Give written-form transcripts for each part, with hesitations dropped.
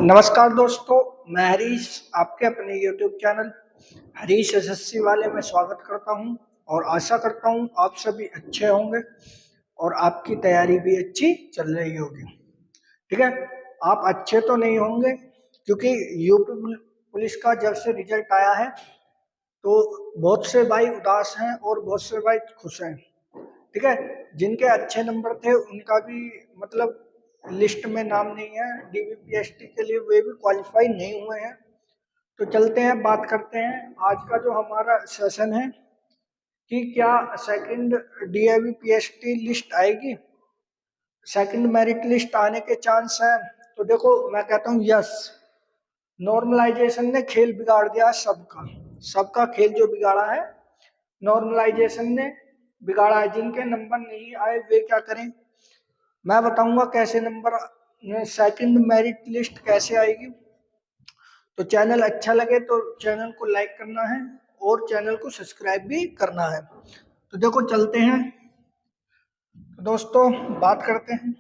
नमस्कार दोस्तों, मैं हरीश आपके अपने YouTube चैनल हरीश एसएससी वाले में स्वागत करता हूं और आशा करता हूं आप सभी अच्छे होंगे और आपकी तैयारी भी अच्छी चल रही होगी। ठीक है, आप अच्छे तो नहीं होंगे क्योंकि यूपी पुलिस का जब से रिजल्ट आया है तो बहुत से भाई उदास हैं और बहुत से भाई खुश हैं। ठीक है, जिनके अच्छे नंबर थे उनका भी मतलब लिस्ट में नाम नहीं है डीवीपीएसटी के लिए, वे भी क्वालिफाई नहीं हुए हैं। तो चलते हैं, बात करते हैं आज का जो हमारा सेशन है कि क्या सेकंड डीवीपीएसटी लिस्ट आएगी, सेकंड मेरिट लिस्ट आने के चांस हैं। तो देखो, मैं कहता हूँ यस, नॉर्मलाइजेशन ने खेल बिगाड़ दिया सबका। सबका खेल जो बिगाड़ा है नॉर्मलाइजेशन ने बिगाड़ा है। जिनके नंबर नहीं आए वे क्या करें, मैं बताऊंगा कैसे नंबर सेकंड मेरिट लिस्ट कैसे आएगी। तो चैनल अच्छा लगे तो चैनल को लाइक करना है और चैनल को सब्सक्राइब भी करना है। तो देखो चलते हैं, तो दोस्तों बात करते हैं।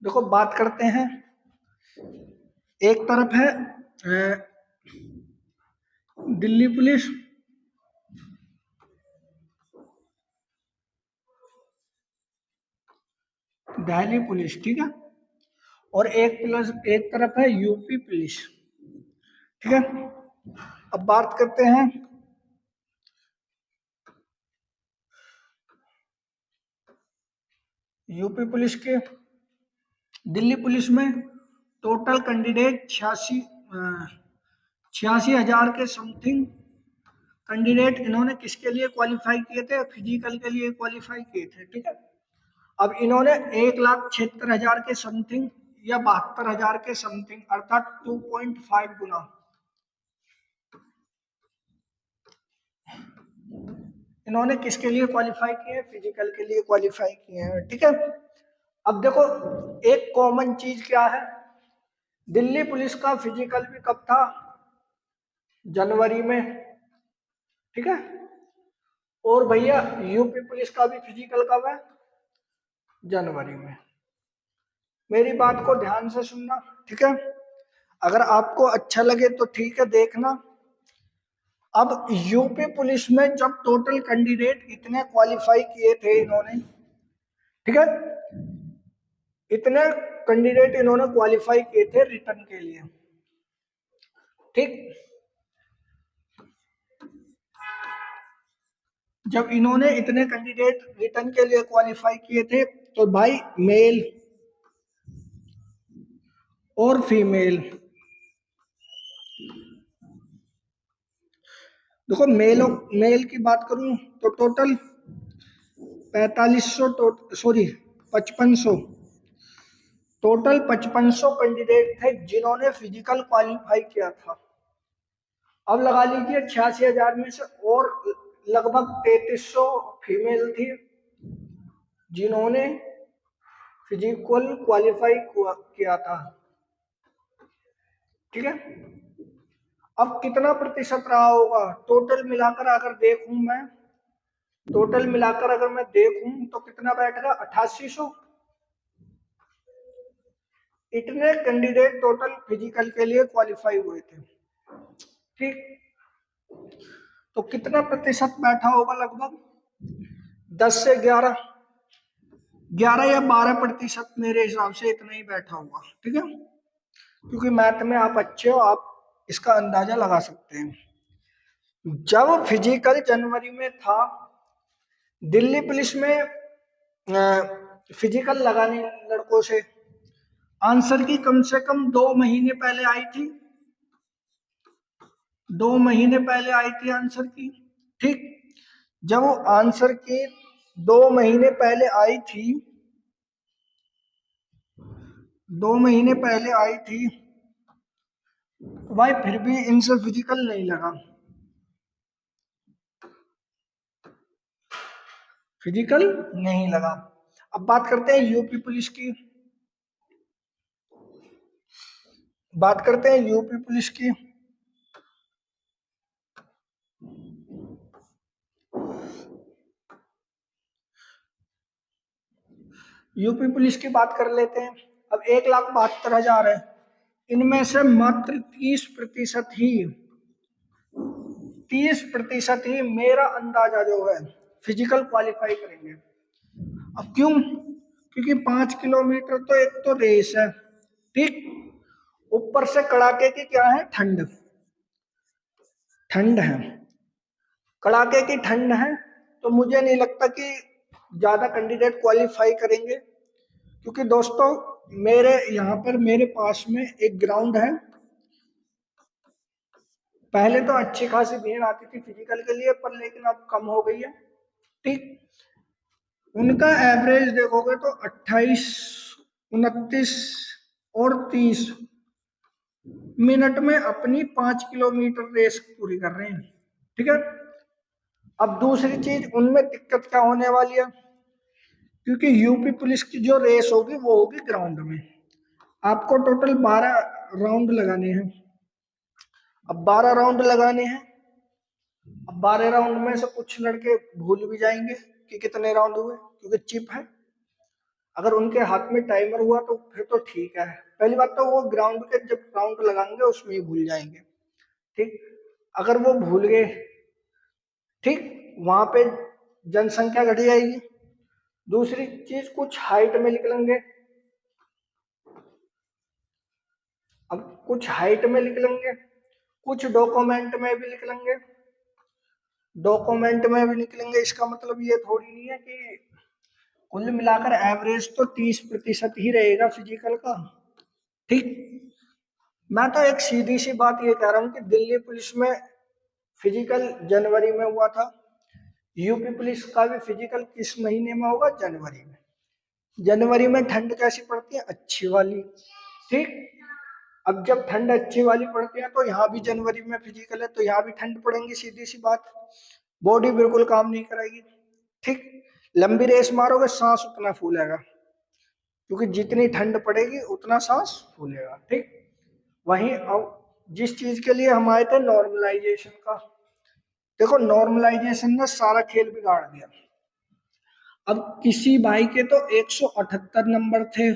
देखो बात करते हैं, एक तरफ है दिल्ली पुलिस, दिल्ली पुलिस, ठीक है, और एक तरफ है यूपी पुलिस। ठीक है, अब बात करते हैं यूपी पुलिस के। दिल्ली पुलिस में टोटल कैंडिडेट 86,000 के समथिंग कैंडिडेट इन्होंने किसके लिए क्वालिफाई किए थे, फिजिकल के लिए क्वालिफाई किए थे। ठीक है, अब इन्होंने 1,76,000 के समथिंग या 72,000 के समथिंग अर्थात 2.5 गुना इन्होंने किसके लिए क्वालिफाई किए, फिजिकल के लिए क्वालिफाई किए हैं। ठीक है, अब देखो एक कॉमन चीज क्या है, दिल्ली पुलिस का फिजिकल भी कब था, जनवरी में। ठीक है, और भैया यूपी पुलिस का भी फिजिकल कब है, जनवरी में। मेरी बात को ध्यान से सुनना, ठीक है, अगर आपको अच्छा लगे तो ठीक है, देखना। अब यूपी पुलिस में जब टोटल कैंडिडेट इतने क्वालिफाई किए थे इन्होंने, ठीक है, इतने कैंडिडेट इन्होंने क्वालिफाई किए थे रिटर्न के लिए। ठीक, जब इन्होंने इतने कैंडिडेट रिटर्न के लिए क्वालिफाई किए थे तो भाई मेल और फीमेल, देखो मेल की बात करूं तो टोटल 5500 टोटल 5500 कैंडिडेट थे जिन्होंने फिजिकल क्वालिफाई किया था। अब लगा लीजिए 86,000 में से और लगभग 3300 फीमेल थी जिन्होंने फिजिकल क्वालिफाई किया था। ठीक है, अब कितना प्रतिशत रहा होगा टोटल मिलाकर, अगर देखूं मैं, टोटल मिलाकर अगर मैं देखूं तो कितना बैठेगा, 8800। इतने कैंडिडेट टोटल फिजिकल के लिए क्वालिफाई हुए थे। ठीक, तो कितना प्रतिशत बैठा होगा, लगभग 10 से 11 या 12% मेरे हिसाब से इतना ही बैठा होगा। ठीक है, क्योंकि मैथ में आप अच्छे हो, आप इसका अंदाजा लगा सकते हैं। जब फिजिकल जनवरी में था, दिल्ली पुलिस में फिजिकल लगाने लड़कों से आंसर की कम से कम 2 महीने पहले आई थी, 2 महीने पहले आई थी आंसर की। ठीक, जब वो आंसर की 2 महीने पहले आई थी, 2 महीने पहले आई थी, तो भाई फिर भी इनसे फिजिकल नहीं लगा, फिजिकल नहीं लगा। अब बात करते हैं यूपी पुलिस की, बात करते हैं यूपी पुलिस की। यूपी पुलिस की बात कर लेते हैं। अब 1,72,000 है, इनमें से मात्र 30% ही मेरा अंदाजा जो है फिजिकल क्वालिफाई करेंगे। अब क्यों? क्योंकि 5 किलोमीटर तो एक तो रेस है, ठीक, ऊपर से कड़ाके की क्या है, ठंड ठंड है, कड़ाके की ठंड है। तो मुझे नहीं लगता कि ज्यादा कैंडिडेट क्वालिफाई करेंगे, क्योंकि दोस्तों मेरे यहाँ पर मेरे पास में एक ग्राउंड है। पहले तो अच्छी खासी भीड़ आती थी फिजिकल के लिए, पर लेकिन अब कम हो गई है, ठीक। उनका एवरेज देखोगे तो 28, 29 और 30 मिनट में अपनी 5 किलोमीटर रेस पूरी कर रहे हैं, ठीक है। अब दूसरी चीज उनमें दिक्कत क्या होने वाली है, क्योंकि यूपी पुलिस की जो रेस होगी वो होगी ग्राउंड में। आपको टोटल 12 राउंड लगाने हैं। अब 12 राउंड लगाने हैं। अब 12 राउंड में से कुछ लड़के भूल भी जाएंगे कि कितने राउंड हुए, क्योंकि चिप है। अगर उनके हाथ में टाइमर हुआ तो फिर तो ठीक है। पहली बात तो वो ग्राउंड के जब राउंड लगाएंगे उसमें ही भूल जाएंगे, ठीक। अगर वो भूल गए, ठीक, वहां पे जनसंख्या घट जाएगी। दूसरी चीज कुछ हाइट में निकलेंगे। अब कुछ हाइट में निकलेंगे, कुछ डॉक्यूमेंट में भी निकलेंगे। डॉक्यूमेंट में भी निकलेंगे, इसका मतलब ये थोड़ी नहीं है कि कुल मिलाकर एवरेज तो 30% ही रहेगा फिजिकल का, ठीक। मैं तो एक सीधी सी बात ये कह रहा हूँ कि दिल्ली पुलिस में फिजिकल जनवरी में हुआ था, यूपी पुलिस का भी फिजिकल किस महीने में होगा, जनवरी में। जनवरी में ठंड कैसी पड़ती है, अच्छी वाली, ठीक। अब जब ठंड अच्छी वाली पड़ती है तो यहाँ भी जनवरी में फिजिकल है तो यहाँ भी ठंड पड़ेगी, सीधी सी बात। बॉडी बिल्कुल काम नहीं कराएगी, ठीक। लंबी रेस मारोगे सांस उतना फूलेगा, क्योंकि जितनी ठंड पड़ेगी उतना सांस फूलेगा, ठीक। वहीं अब जिस चीज के लिए हम आए थे, नॉर्मलाइजेशन का, देखो नॉर्मलाइजेशन ने सारा खेल बिगाड़ दिया। अब किसी भाई के तो 178 नंबर थे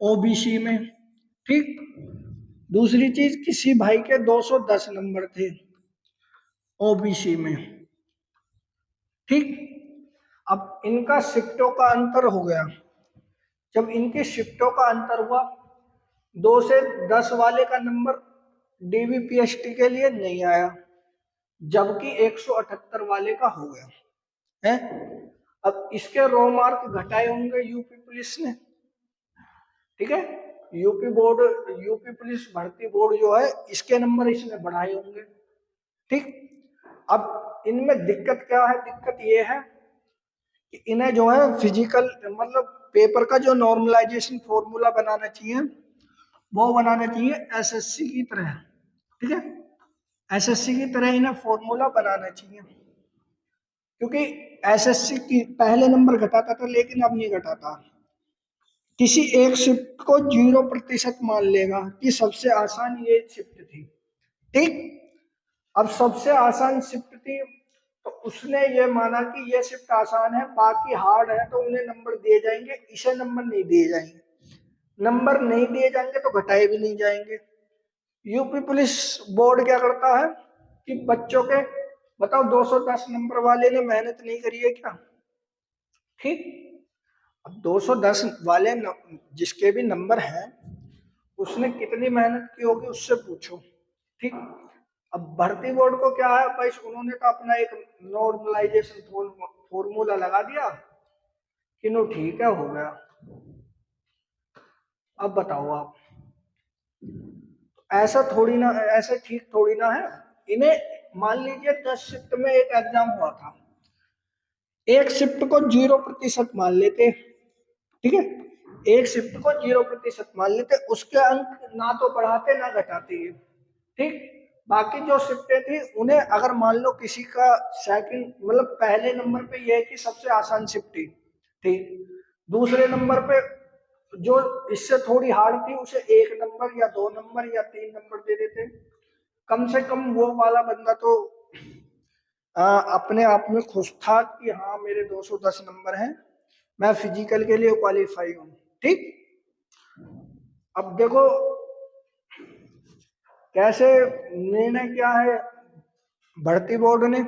ओबीसी में, ठीक। दूसरी चीज किसी भाई के 210 नंबर थे ओबीसी में, ठीक। अब इनका शिफ्टों का अंतर हो गया। जब इनके शिफ्टों का अंतर हुआ, 2 से 10 वाले का नंबर डीवीपीएसटी के लिए नहीं आया, जबकि 178 वाले का हो गया है। अब इसके रो मार्क घटाए होंगे यूपी पुलिस ने, ठीक है। यूपी पुलिस भर्ती बोर्ड जो है, इसके नंबर इसने बढ़ाए होंगे, ठीक। अब इनमें दिक्कत क्या है, दिक्कत ये है कि इन्हें जो है फिजिकल मतलब पेपर का जो नॉर्मलाइजेशन फॉर्मूला बनाना चाहिए वो बनाना चाहिए एसएससी की तरह, ठीक है। एसएससी की तरह इन्हें फॉर्मूला बनाना चाहिए, क्योंकि एसएससी की पहले नंबर घटाता था लेकिन अब नहीं घटाता। किसी एक शिफ्ट को 0% मान लेगा कि सबसे आसान ये शिफ्ट थी, ठीक। अब सबसे आसान शिफ्ट थी तो उसने ये माना कि ये शिफ्ट आसान है, बाकी हार्ड है तो उन्हें नंबर दिए जाएंगे, इसे नंबर नहीं दिए जाएंगे। नंबर नहीं दिए जाएंगे तो घटाए भी नहीं जाएंगे। यूपी पुलिस बोर्ड क्या करता है कि बच्चों के, बताओ 210 नंबर वाले ने मेहनत नहीं करी है क्या, ठीक। अब 210 वाले जिसके भी नंबर हैं उसने कितनी मेहनत की होगी उससे पूछो, ठीक। अब भर्ती बोर्ड को क्या है भाई, उन्होंने तो अपना एक नॉर्मलाइजेशन फॉर्मूला लगा दिया कि नो ठीक है हो गया। अब बताओ आप, ऐसा थोड़ी ना, ऐसे ठीक थोड़ी ना है। इन्हें मान लीजिए 10 शिफ्ट में एक एग्जाम हुआ था, एक शिफ्ट को 0% मान लेते, ठीक है। एक शिफ्ट को 0% मान लेते, उसके अंक ना तो बढ़ाते ना घटाते, ठीक। बाकी जो शिफ्टें थी उन्हें अगर मान लो किसी का सेकंड मतलब पहले नंबर पे ये है कि सबसे आसान शिफ्ट थी, ठीक। दूसरे नंबर पे जो इससे थोड़ी हार्ड थी उसे 1 नंबर या 2 नंबर या 3 नंबर दे देते। कम से कम वो वाला बंदा तो अपने आप में खुश था कि हाँ मेरे 210 नंबर हैं, मैं फिजिकल के लिए क्वालिफाई हूँ। ठीक, अब देखो कैसे निर्णय क्या है भर्ती बोर्ड ने,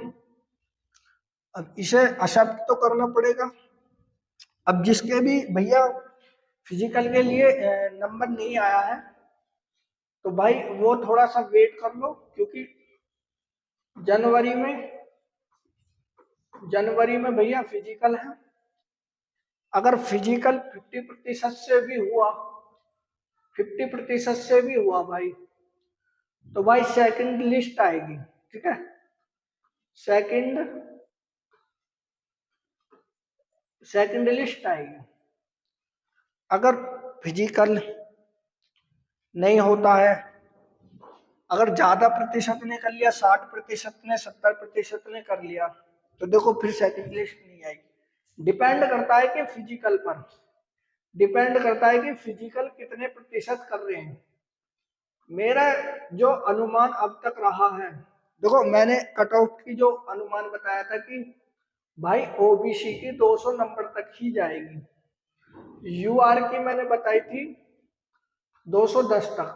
अब इसे एक्सेप्ट तो करना पड़ेगा। अब जिसके भी भैया फिजिकल के लिए नंबर नहीं आया है तो भाई वो थोड़ा सा वेट कर लो, क्योंकि जनवरी में भैया फिजिकल है। अगर फिजिकल 50% से भी हुआ, 50% से भी हुआ भाई, तो भाई सेकंड लिस्ट आएगी। ठीक है, सेकंड लिस्ट आएगी। अगर फिजिकल नहीं होता है, अगर ज्यादा प्रतिशत ने कर लिया, 60% ने 70% ने कर लिया, तो देखो फिर सेकंड लिस्ट नहीं आएगी। डिपेंड करता है कि फिजिकल पर, डिपेंड करता है कि फिजिकल कितने प्रतिशत कर रहे हैं। मेरा जो अनुमान अब तक रहा है, देखो मैंने कट ऑफ की जो अनुमान बताया था कि भाई ओबीसी की 200 नंबर तक ही जाएगी, यूआर की मैंने बताई थी 210 तक,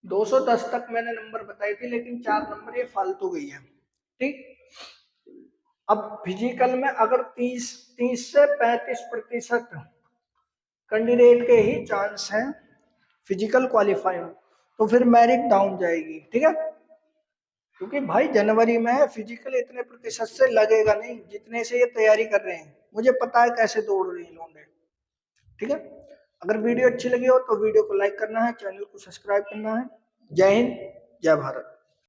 210 तक मैंने नंबर बताई थी, लेकिन 4 नंबर ये फालतू गई है। ठीक, अब फिजिकल में अगर 30 से 35% कैंडिडेट के ही चांस हैं फिजिकल क्वालिफाई हो, तो फिर मेरिट डाउन जाएगी। ठीक है, क्योंकि भाई जनवरी में फिजिकल इतने प्रतिशत से लगेगा नहीं जितने से ये तैयारी कर रहे हैं। मुझे पता है कैसे दौड़ रहे हैं लोग। ठीक है, अगर वीडियो अच्छी लगी हो तो वीडियो को लाइक करना है, चैनल को सब्सक्राइब करना है। जय हिंद, जय भारत।